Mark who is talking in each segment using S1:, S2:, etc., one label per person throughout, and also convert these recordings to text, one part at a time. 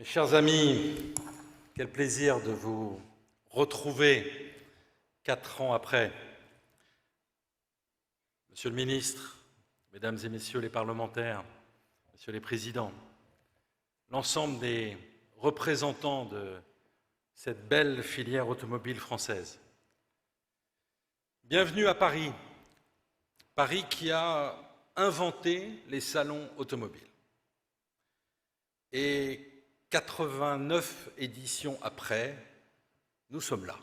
S1: Mes chers amis, quel plaisir de vous retrouver 4 ans après. Monsieur le ministre, mesdames et messieurs les parlementaires, messieurs les présidents, l'ensemble des représentants de cette belle filière automobile française. Bienvenue à Paris, Paris qui a inventé les salons automobiles. Et 89 éditions après, nous sommes là,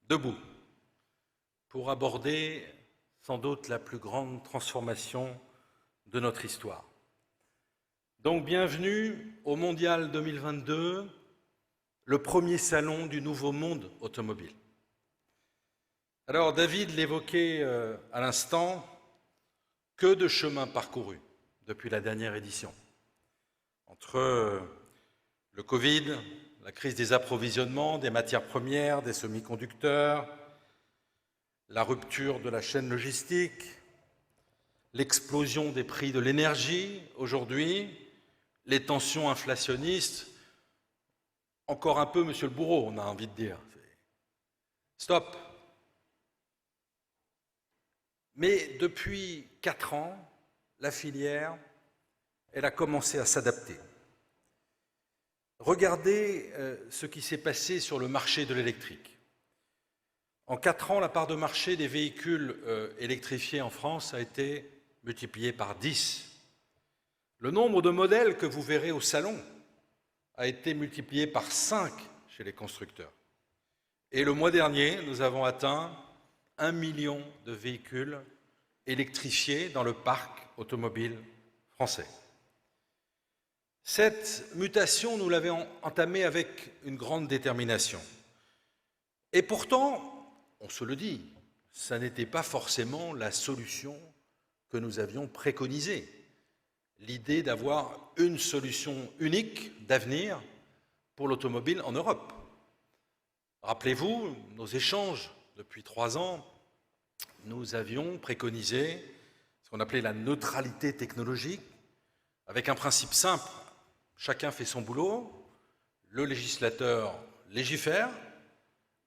S1: debout, pour aborder sans doute la plus grande transformation de notre histoire. Donc bienvenue au Mondial 2022, le premier salon du nouveau monde automobile. Alors David l'évoquait à l'instant, que de chemin parcouru depuis la dernière édition. Entre le Covid, la crise des approvisionnements, des matières premières, des semi-conducteurs, la rupture de la chaîne logistique, l'explosion des prix de l'énergie aujourd'hui, les tensions inflationnistes, encore un peu, monsieur le bourreau, on a envie de dire. Stop! Mais depuis 4 ans, la filière, elle a commencé à s'adapter. Regardez ce qui s'est passé sur le marché de l'électrique. En 4 ans, la part de marché des véhicules électrifiés en France a été multipliée par 10. Le nombre de modèles que vous verrez au salon a été multiplié par 5 chez les constructeurs. Et le mois dernier, nous avons atteint 1 million de véhicules électrifiés dans le parc automobile français. Cette mutation, nous l'avions entamée avec une grande détermination. Et pourtant, on se le dit, ça n'était pas forcément la solution que nous avions préconisée. L'idée d'avoir une solution unique d'avenir pour l'automobile en Europe. Rappelez-vous, nos échanges depuis 3 ans, nous avions préconisé ce qu'on appelait la neutralité technologique, avec un principe simple. Chacun fait son boulot, le législateur légifère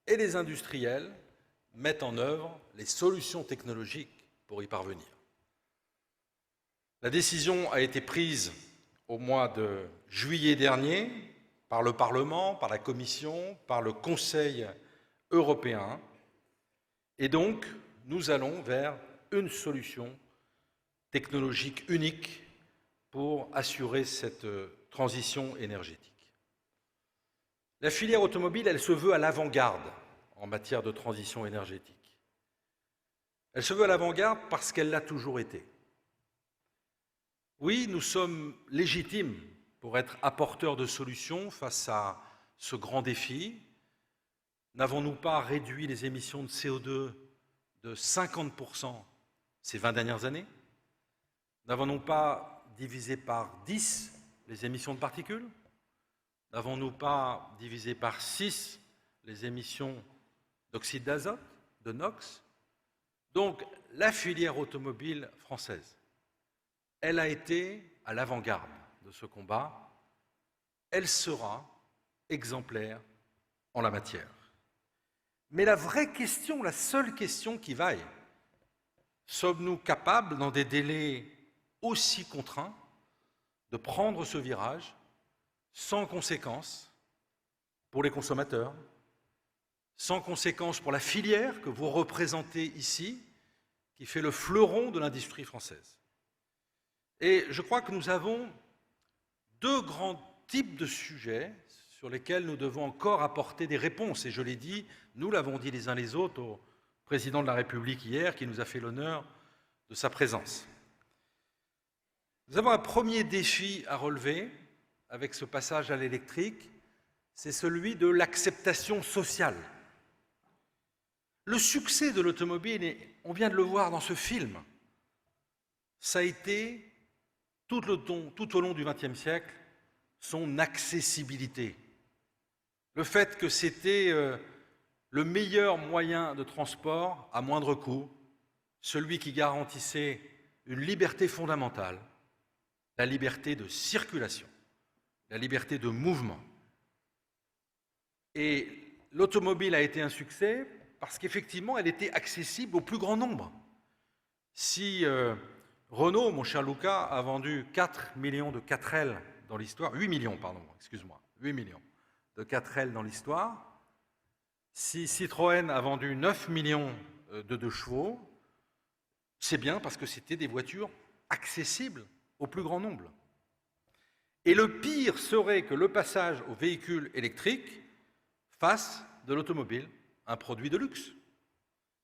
S1: et les industriels mettent en œuvre les solutions technologiques pour y parvenir. La décision a été prise au mois de juillet dernier par le Parlement, par la Commission, par le Conseil européen. Et donc, nous allons vers une solution technologique unique pour assurer cette transition énergétique. La filière automobile, elle se veut à l'avant-garde en matière de transition énergétique. Elle se veut à l'avant-garde parce qu'elle l'a toujours été. Oui, nous sommes légitimes pour être apporteurs de solutions face à ce grand défi. N'avons-nous pas réduit les émissions de CO2 de 50% ces 20 dernières années? N'avons-nous pas divisé par 10 les émissions de particules? N'avons-nous pas divisé par 6 les émissions d'oxyde d'azote, de NOx? Donc, la filière automobile française, elle a été à l'avant-garde de ce combat. Elle sera exemplaire en la matière. Mais la vraie question, la seule question qui vaille, sommes-nous capables, dans des délais aussi contraints, de prendre ce virage sans conséquences pour les consommateurs, sans conséquences pour la filière que vous représentez ici, qui fait le fleuron de l'industrie française. Et je crois que nous avons 2 grands types de sujets sur lesquels nous devons encore apporter des réponses. Et je l'ai dit, nous l'avons dit les uns les autres au président de la République hier, qui nous a fait l'honneur de sa présence. Nous avons un premier défi à relever avec ce passage à l'électrique, c'est celui de l'acceptation sociale. Le succès de l'automobile, et on vient de le voir dans ce film, ça a été, tout au long du XXe siècle, son accessibilité. Le fait que c'était le meilleur moyen de transport à moindre coût, celui qui garantissait une liberté fondamentale, la liberté de circulation. la liberté de mouvement. Et l'automobile a été un succès parce qu'effectivement, elle était accessible au plus grand nombre. Si Renault, mon cher Luca, a vendu 4 millions de 4L dans l'histoire, 8 millions, pardon, excuse-moi, 8 millions de 4L dans l'histoire, si Citroën a vendu 9 millions de 2 chevaux, c'est bien parce que c'était des voitures accessibles au plus grand nombre. Et le pire serait que le passage aux véhicules électriques fasse de l'automobile un produit de luxe,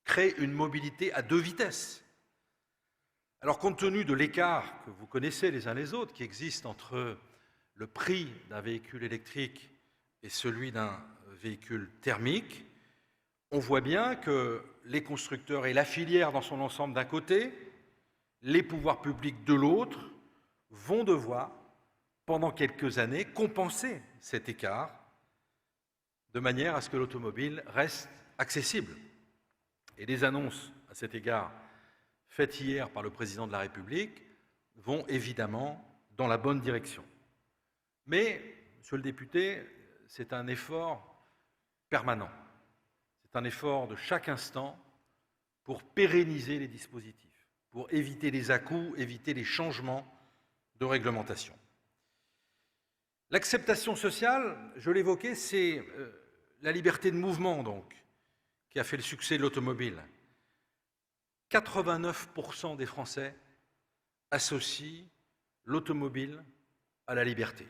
S1: crée une mobilité à 2 vitesses. Alors, compte tenu de l'écart que vous connaissez les uns les autres, qui existe entre le prix d'un véhicule électrique et celui d'un véhicule thermique, on voit bien que les constructeurs et la filière dans son ensemble d'un côté, les pouvoirs publics de l'autre, vont devoir, pendant quelques années, compenser cet écart de manière à ce que l'automobile reste accessible. Et les annonces à cet égard faites hier par le président de la République vont évidemment dans la bonne direction. Mais, monsieur le député, c'est un effort permanent. C'est un effort de chaque instant pour pérenniser les dispositifs, pour éviter les à-coups, éviter les changements de réglementation. L'acceptation sociale, je l'évoquais, c'est la liberté de mouvement, donc, qui a fait le succès de l'automobile. 89% des Français associent l'automobile à la liberté.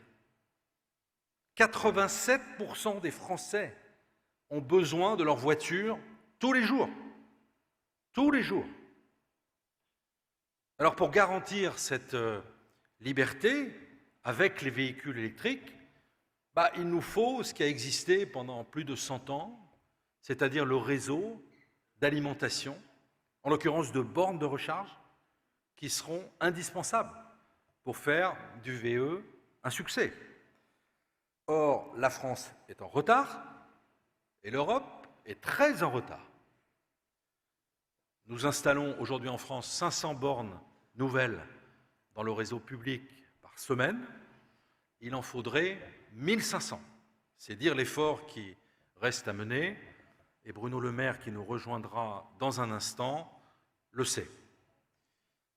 S1: 87% des Français ont besoin de leur voiture tous les jours. Tous les jours. Alors pour garantir cette liberté avec les véhicules électriques, il nous faut ce qui a existé pendant plus de 100 ans, c'est-à-dire le réseau d'alimentation, en l'occurrence de bornes de recharge, qui seront indispensables pour faire du VE un succès. Or, la France est en retard et l'Europe est très en retard. Nous installons aujourd'hui en France 500 bornes nouvelles dans le réseau public par semaine. Il en faudrait 1500. C'est dire l'effort qui reste à mener. Et Bruno Le Maire, qui nous rejoindra dans un instant, le sait.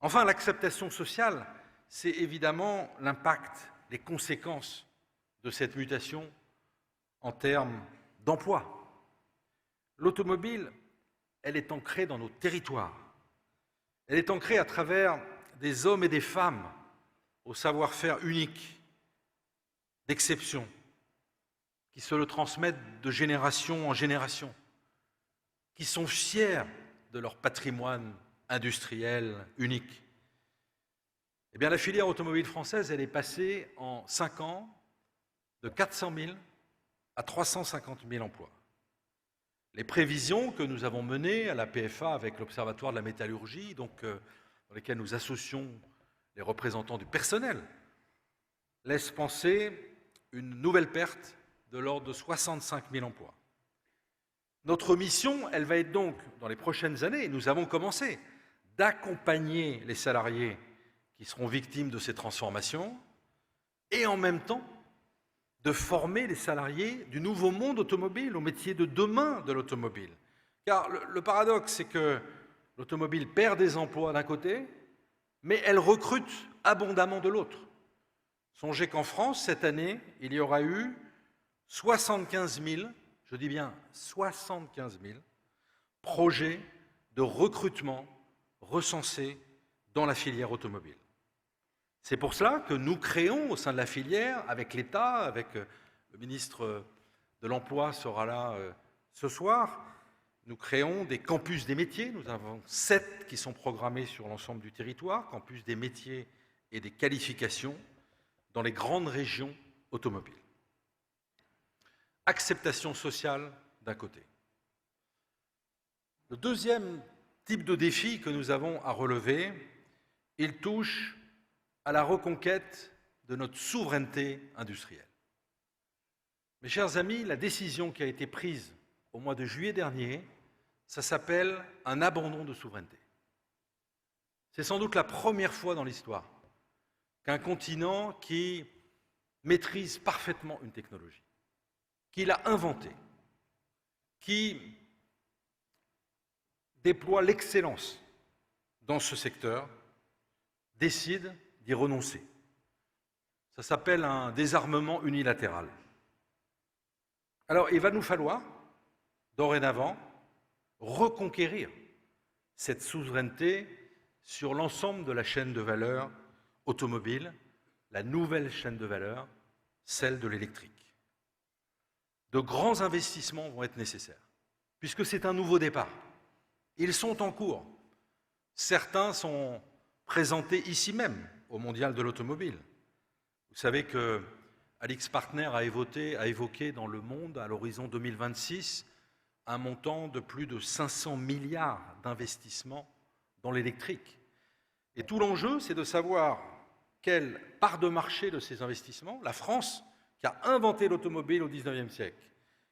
S1: Enfin, l'acceptation sociale, c'est évidemment l'impact, les conséquences de cette mutation en termes d'emploi. L'automobile, elle est ancrée dans nos territoires. Elle est ancrée à travers des hommes et des femmes au savoir-faire unique, d'exception, qui se le transmettent de génération en génération, qui sont fiers de leur patrimoine industriel unique. Eh bien, la filière automobile française, elle est passée en 5 ans de 400 000 à 350 000 emplois. Les prévisions que nous avons menées à la PFA avec l'Observatoire de la métallurgie, donc, dans lesquelles nous associons les représentants du personnel, laissent penser une nouvelle perte de l'ordre de 65 000 emplois. Notre mission, elle va être donc, dans les prochaines années, et nous avons commencé, d'accompagner les salariés qui seront victimes de ces transformations et en même temps de former les salariés du nouveau monde automobile, au métier de demain de l'automobile. Car le paradoxe, c'est que l'automobile perd des emplois d'un côté, mais elle recrute abondamment de l'autre. Songez qu'en France, cette année, il y aura eu 75 000, je dis bien 75 000, projets de recrutement recensés dans la filière automobile. C'est pour cela que nous créons au sein de la filière, avec l'État, avec le ministre de l'Emploi sera là ce soir, nous créons des campus des métiers. Nous avons 7 qui sont programmés sur l'ensemble du territoire, campus des métiers et des qualifications dans les grandes régions automobiles. Acceptation sociale d'un côté. Le deuxième type de défi que nous avons à relever, il touche à la reconquête de notre souveraineté industrielle. Mes chers amis, la décision qui a été prise au mois de juillet dernier, ça s'appelle un abandon de souveraineté. C'est sans doute la première fois dans l'histoire qu'un continent qui maîtrise parfaitement une technologie, qui l'a inventée, qui déploie l'excellence dans ce secteur, décide d'y renoncer. Ça s'appelle un désarmement unilatéral. Alors, il va nous falloir, dorénavant, reconquérir cette souveraineté sur l'ensemble de la chaîne de valeur automobile, la nouvelle chaîne de valeur, celle de l'électrique. De grands investissements vont être nécessaires, puisque c'est un nouveau départ. Ils sont en cours. Certains sont présentés ici même, au Mondial de l'automobile. Vous savez que AlixPartners a évoqué dans le monde, à l'horizon 2026, un montant de plus de 500 milliards d'investissements dans l'électrique. Et tout l'enjeu, c'est de savoir quelle part de marché de ces investissements, la France, qui a inventé l'automobile au XIXe siècle,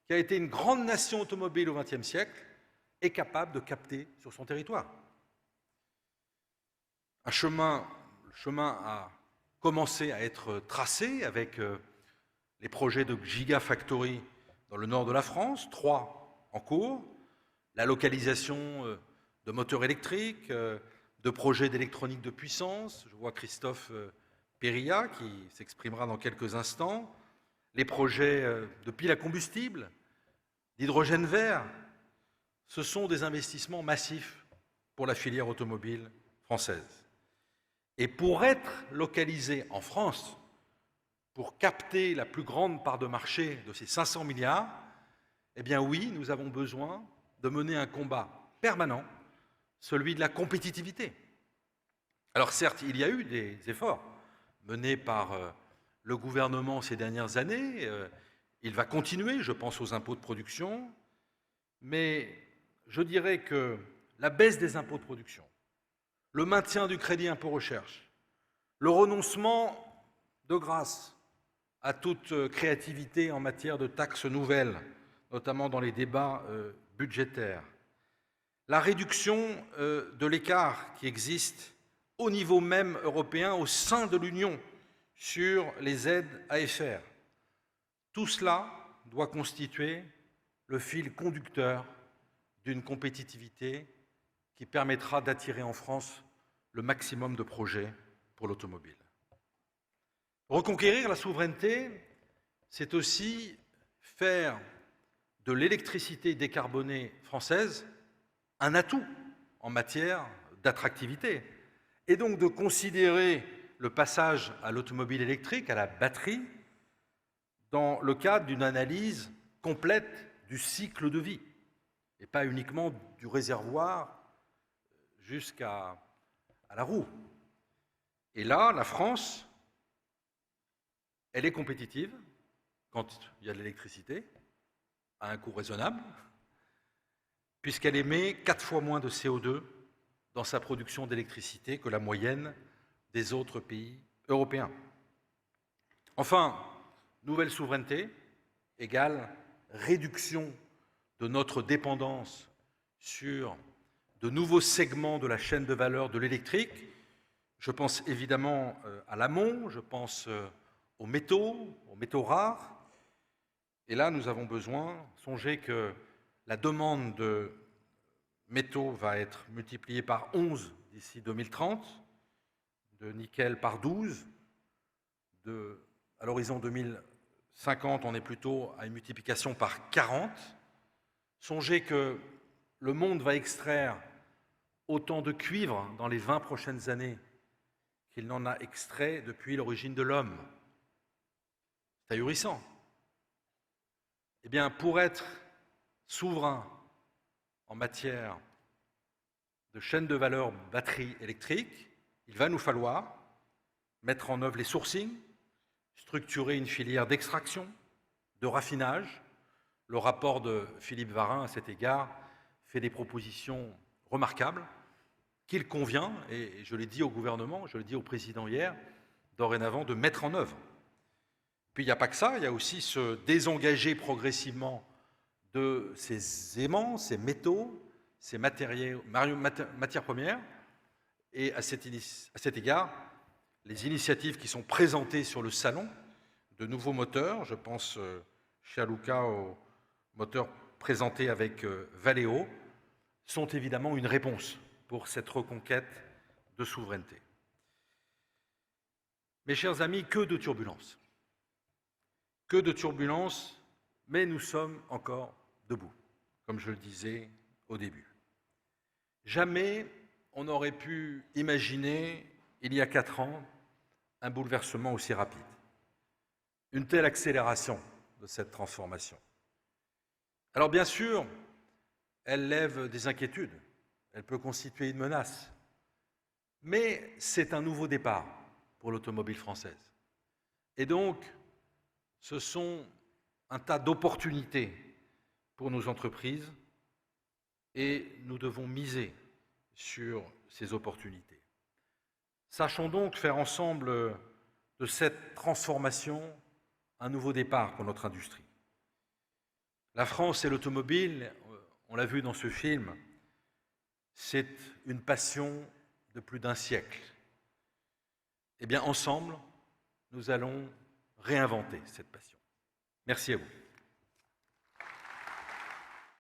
S1: qui a été une grande nation automobile au XXe siècle, est capable de capter sur son territoire. Le chemin a commencé à être tracé avec les projets de Gigafactory dans le nord de la France, 3 en cours, la localisation de moteurs électriques, de projets d'électronique de puissance. Je vois Christophe Périllat qui s'exprimera dans quelques instants, les projets de piles à combustible, d'hydrogène vert. Ce sont des investissements massifs pour la filière automobile française. Et pour être localisé en France, pour capter la plus grande part de marché de ces 500 milliards, eh bien oui, nous avons besoin de mener un combat permanent, celui de la compétitivité. Alors certes, il y a eu des efforts menés par le gouvernement ces dernières années. Il va continuer, je pense aux impôts de production, mais je dirais que la baisse des impôts de production, le maintien du crédit impôt recherche, le renoncement de grâce à toute créativité en matière de taxes nouvelles, notamment dans les débats budgétaires, la réduction de l'écart qui existe au niveau même européen, au sein de l'Union, sur les aides AFR. Tout cela doit constituer le fil conducteur d'une compétitivité qui permettra d'attirer en France le maximum de projets pour l'automobile. Reconquérir la souveraineté, c'est aussi faire de l'électricité décarbonée française un atout en matière d'attractivité, et donc de considérer le passage à l'automobile électrique, à la batterie, dans le cadre d'une analyse complète du cycle de vie, et pas uniquement du réservoir jusqu'à la roue. Et là, la France, elle est compétitive quand il y a de l'électricité, à un coût raisonnable, puisqu'elle émet 4 fois moins de CO2 dans sa production d'électricité que la moyenne des autres pays européens. Enfin, nouvelle souveraineté égale réduction de notre dépendance sur de nouveaux segments de la chaîne de valeur de l'électrique. Je pense évidemment à l'amont, je pense aux métaux rares. Et là, nous avons besoin, songez que la demande de métaux va être multipliée par 11 d'ici 2030, de nickel par 12, à l'horizon 2050, on est plutôt à une multiplication par 40. Songez que le monde va extraire autant de cuivre dans les 20 prochaines années qu'il n'en a extrait depuis l'origine de l'homme. C'est ahurissant. Eh bien, pour être souverain en matière de chaîne de valeur batterie électrique, il va nous falloir mettre en œuvre les sourcings, structurer une filière d'extraction, de raffinage. Le rapport de Philippe Varin, à cet égard, fait des propositions remarquables qu'il convient, et je l'ai dit au gouvernement, je l'ai dit au président hier, dorénavant de mettre en œuvre. Puis il n'y a pas que ça, il y a aussi se désengager progressivement de ces aimants, ces métaux, ces matières premières. Et à cet égard, les initiatives qui sont présentées sur le salon de nouveaux moteurs. Je pense chez Aluca aux moteurs présentés avec Valeo, sont évidemment une réponse pour cette reconquête de souveraineté. Mes chers amis, que de turbulences. Que de turbulences, mais nous sommes encore debout, comme je le disais au début. Jamais on n'aurait pu imaginer, il y a 4 ans, un bouleversement aussi rapide, une telle accélération de cette transformation. Alors bien sûr, elle lève des inquiétudes, elle peut constituer une menace, mais c'est un nouveau départ pour l'automobile française. Et donc, ce sont un tas d'opportunités pour nos entreprises et nous devons miser sur ces opportunités. Sachons donc faire ensemble de cette transformation un nouveau départ pour notre industrie. La France et l'automobile, on l'a vu dans ce film, c'est une passion de plus d'1 siècle. Eh bien, ensemble, nous allons réinventer cette passion. Merci à vous.